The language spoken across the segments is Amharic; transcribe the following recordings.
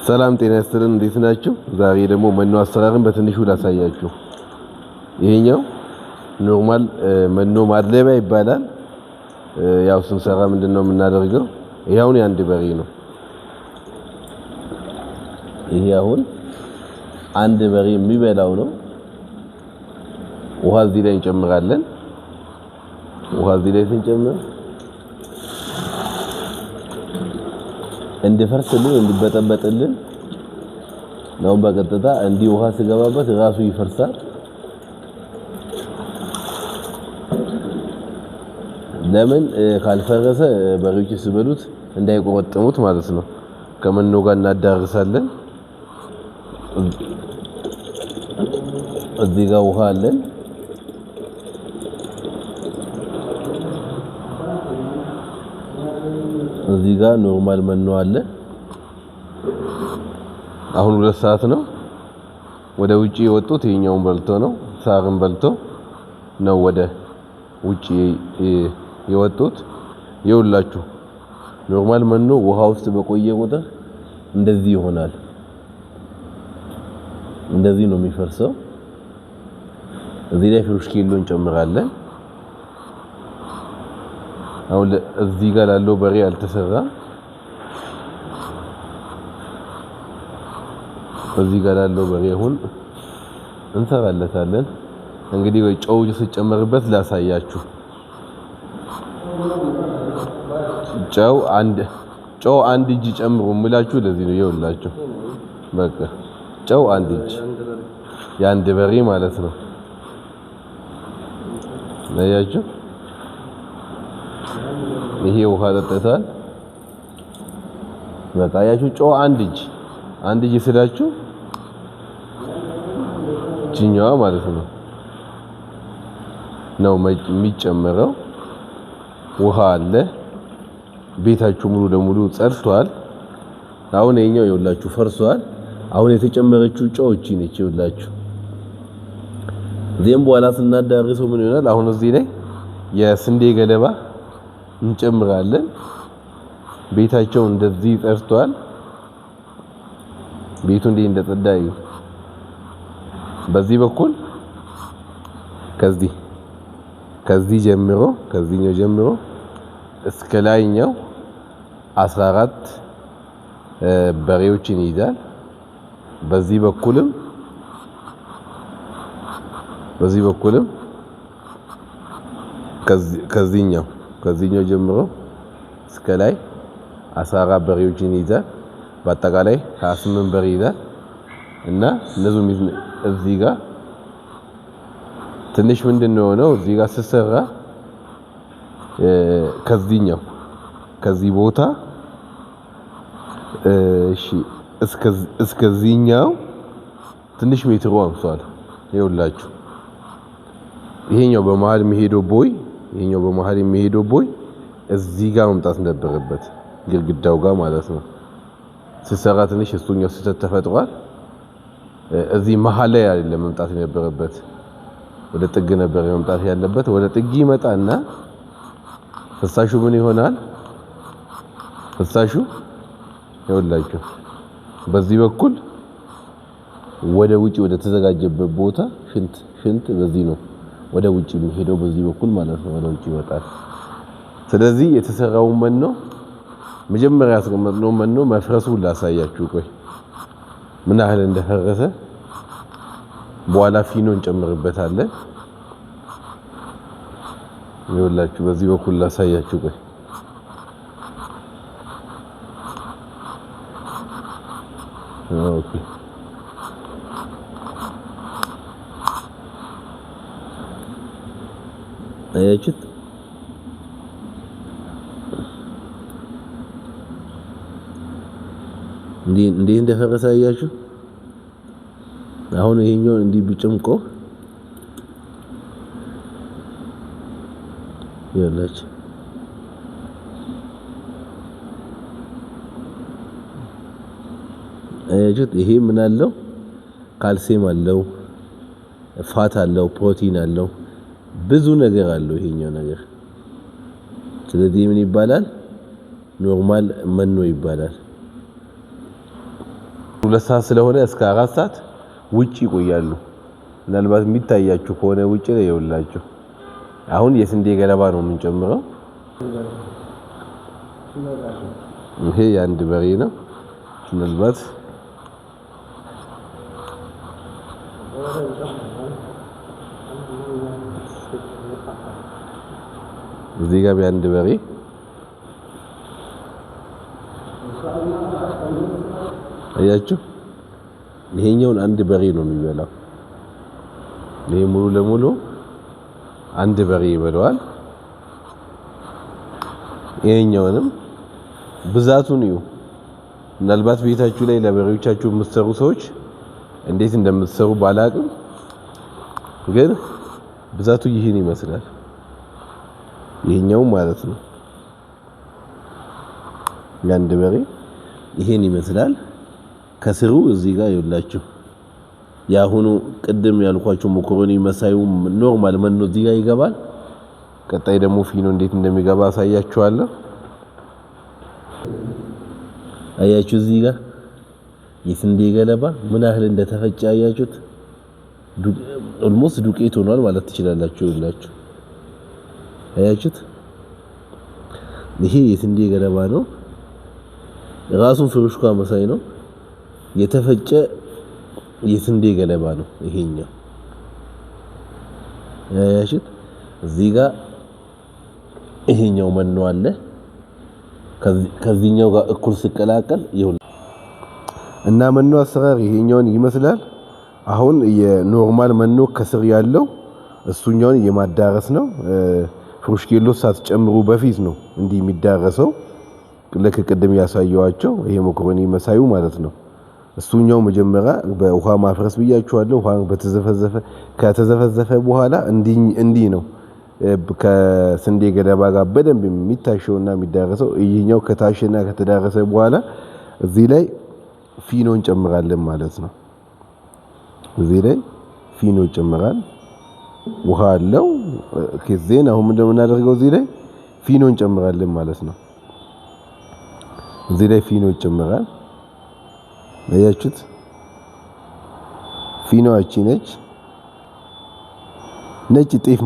ሰላም ጤና ይስጥልን እንዴት ናችሁ? ዛሬ ደግሞ መኖ አሰራርን በትንሹ ላሳያችሁ። ይሄኛው ኖርማል መኖ ማድለቢያ ይባላል። ያው ስንሰራ ምንድነው የምናደርገው? ይሄውን የአንድ በሬ ነው። ይሄ አሁን አንድ በሬ የሚበላው ነው። ውሃ እዚህ ላይ እንጨምራለን። ውሃ እዚህ ላይ ስንጨምር እንዲፈርስልን እንዲበጠበጥልን ነው። በቀጥታ እንዲህ ውሃ ሲገባበት ራሱ ይፈርሳል። ለምን ካልፈረሰ በሬዎች ሲበሉት እንዳይቆረጥሙት ማለት ነው። ከመኖ ጋር እናዳርሳለን። እዚህ ጋር ውሃ አለን። እዚህ ጋር ኖርማል መኖ አለ። አሁን 2 ሰዓት ነው። ወደ ውጪ የወጡት ይሄኛውን በልቶ ነው፣ ሳርን በልቶ ነው ወደ ውጪ የወጡት። ይኸውላችሁ ኖርማል መኖ ውሃ ውስጥ በቆየ ቁጥር እንደዚህ ይሆናል። እንደዚህ ነው የሚፈርሰው። እዚህ ላይ ፍሩሽ ኪሎ እንጨምራለን። አሁን እዚህ ጋር ላለው በሬ አልተሰራ። እዚህ ጋር ላለው በሬ አሁን እንሰራለታለን። እንግዲህ ወይ ጨው ሲጨመርበት ላሳያችሁ። ጨው አንድ እጅ ጨምሩ የምላችሁ ለዚህ ነው። ይኸውላችሁ በቃ ጨው አንድ እጅ የአንድ በሬ ማለት ነው። አያችሁ ይሄ ውሃ ጠጥቷል። በቃ አያችሁ ጨው አንድ እጅ ስላችሁ ጅኛዋ ማለት ነው የሚጨመረው። ውሃ አለ። ቤታችሁ ሙሉ ለሙሉ ጸድቷል። አሁን ይሄኛው ይኸውላችሁ ፈርሷል። አሁን የተጨመረችው ጨው እቺ ነች። ይኸውላችሁ እዚህም በኋላ ስናዳርሰው ምን ይሆናል? አሁን እዚህ ላይ የስንዴ ገለባ እንጨምራለን። ቤታቸው እንደዚህ ጸድቷል። ቤቱ እንዴ እንደጸዳ እዩ። በዚህ በኩል ከዚህ ጀምሮ ከዚህኛው ጀምሮ እስከ ላይኛው 14 በሬዎችን ይይዛል። በዚህ በኩልም ከዚህኛው ጀምሮ እስከ ላይ 14 በሬዎችን ይይዛል። በአጠቃላይ 28 በሬ ይይዛል እና እነዚህም እዚህ ጋር ትንሽ ምንድነው ነው እዚህ ጋር ሲሰራ ከዚህ ቦታ እሺ እስከዚህኛው ትንሽ ሜትሩ አንሷል። ይኸውላችሁ ይሄኛው በመሃል የሚሄደው ቦይ እዚህ ጋር መምጣት ነበረበት፣ ግድግዳው ጋር ማለት ነው። ሲሰራ ትንሽ እሱኛው ስህተት ተፈጥሯል። እዚህ መሃል ላይ አይደለም መምጣት የነበረበት፣ ወደ ጥግ ነበር መምጣት ያለበት። ወደ ጥግ ይመጣና ፍሳሹ ምን ይሆናል? ፍሳሹ ይኸውላችሁ በዚህ በኩል ወደ ውጪ ወደ ተዘጋጀበት ቦታ ሽንት በዚህ ነው ወደ ውጪ የሚሄደው፣ በዚህ በኩል ማለት ነው ወደ ውጪ ይወጣል። ስለዚህ የተሰራውን መኖ መጀመሪያ ያስቀመጥነው መኖ መፍረሱን ላሳያችሁ። ቆይ ምን ያህል እንደፈረሰ በኋላ ፊኖ እንጨምርበታለን። ይኸውላችሁ በዚህ በኩል ላሳያችሁ። ቆይ ኦኬ አያችሁት? እንዴ እንደፈረሰ አያችሁ? አሁን ይሄኛው እንዲህ ቢጨምቆ ያላችሁ አያችሁት? ይሄ ምን አለው? ካልሲየም አለው፣ ፋት አለው፣ ፕሮቲን አለው፣ ብዙ ነገር አለው ይሄኛው ነገር። ስለዚህ ምን ይባላል? ኖርማል መኖ ይባላል። 2 ሰዓት ስለሆነ እስከ 4 ሰዓት ውጪ ይቆያሉ። ምናልባት የሚታያችሁ ከሆነ ውጪ ላይ ይውላችሁ። አሁን የስንዴ ገለባ ነው የምንጨምረው። ይሄ የአንድ በሬ ነው። ምናልባት እዚህ ጋር የአንድ በሬ አያችሁ፣ ይሄኛውን አንድ በሬ ነው የሚበላው። ይሄ ሙሉ ለሙሉ አንድ በሬ ይበላዋል። ይሄኛውንም ብዛቱን እዩ። ምናልባት ቤታችሁ ላይ ለበሬዎቻችሁ የምትሰሩ ሰዎች እንዴት እንደምትሰሩ ባላቅም ግን ብዛቱ ይሄን ይመስላል። ይሄኛው ማለት ነው የአንድ በሬ ይሄን ይመስላል። ከስሩ እዚህ ጋር ይውላችሁ ያሁኑ ቅድም ያልኳችሁ መኮሮኒ መሳዩ ኖርማል መኖ እዚህ ጋር ይገባል። ቀጣይ ደግሞ ፊኖ እንዴት እንደሚገባ አሳያችኋለሁ። አያችሁ እዚህ ጋር የስንዴ ገለባ ምን ያህል እንደተፈጨ አያችሁት። ኦልሞስት ዱቄት ሆኗል ማለት ትችላላችሁ። ይውላችሁ አያችሁት፣ ይሄ የስንዴ ገለባ ነው። ራሱን ፍሩሽካ መሳይ ነው። የተፈጨ የስንዴ ገለባ ነው ይሄኛው። አያችሁት፣ እዚህ ጋር ይሄኛው መኖ አለ። ከዚህኛው ጋር እኩል ሲቀላቀል ይሁን እና መኖ አሰራር ይሄኛውን ይመስላል። አሁን የኖርማል መኖ ከስር ያለው እሱኛውን የማዳረስ ነው። ፍሩሽኬሎ ሳትጨምሩ በፊት ነው እንዲህ የሚዳረሰው። ልክ ቅድም ያሳየዋቸው ይሄ መኮሮኒ መሳዩ ማለት ነው። እሱኛው መጀመሪያ በውሃ ማፍረስ ብያችኋለሁ። ውሃ ከተዘፈዘፈ በኋላ እንዲህ ነው ከስንዴ ገለባ ጋር በደንብ የሚታሸውና የሚዳረሰው። ይሄኛው ከታሸና ከተዳረሰ በኋላ እዚህ ላይ ፊኖ እንጨምራለን ማለት ነው። እዚህ ላይ ፊኖ ይጨምራል። ውሃ አለው። ከዜን አሁን ምንድነው የምናደርገው? እዚህ ላይ ፊኖ እንጨምራለን ማለት ነው። እዚህ ላይ ፊኖ ይጨምራል። አያችሁት? ፊኖአቺ ነች ጤፍ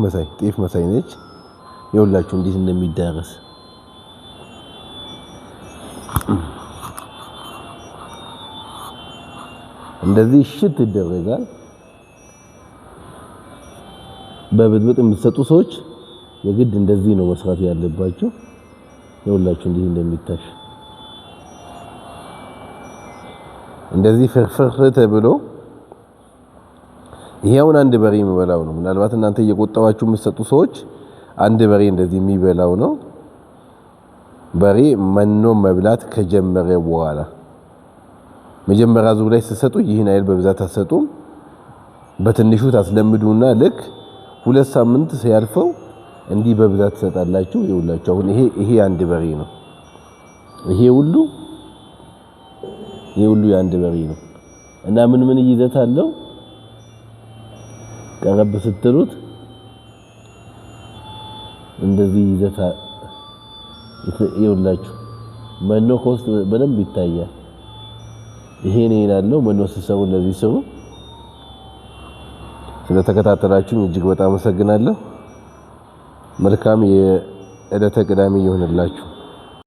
መሳይ ነች። ይኸውላችሁ እንዴት እንደሚዳረስ እንደዚህ ሽት ይደረጋል። በብጥብጥ የምትሰጡ ሰዎች የግድ እንደዚህ ነው መስራት ያለባችሁ። ይኸውላችሁ እንዴት እንደሚታሽ እንደዚህ ፍርፍር ተብሎ ይሄውን አንድ በሬ የሚበላው ነው። ምናልባት እናንተ እየቆጠባችሁ የምትሰጡ ሰዎች አንድ በሬ እንደዚህ የሚበላው ነው። በሬ መኖ መብላት ከጀመረ በኋላ መጀመሪያ ዙር ላይ ስትሰጡ ይህን አይል በብዛት አትሰጡም። በትንሹ ታስለምዱና ልክ 2 ሳምንት ሲያልፈው እንዲህ በብዛት ትሰጣላችሁ። ይኸውላችሁ አሁን ይሄ አንድ በሬ ነው። ይሄ ሁሉ የአንድ በሬ ነው እና ምን ይዘት አለው? ቀረብ ስትሉት እንደዚህ ይዘታ ይኸውላችሁ መኖ ከውስጥ በደንብ ይታያል። ይሄ ነው ያለው። መኖ ሲሰሩ እንደዚህ ስሩ። ስለተከታተላችሁኝ እጅግ በጣም አመሰግናለሁ። መልካም የዕለተ ቅዳሜ ይሁንላችሁ።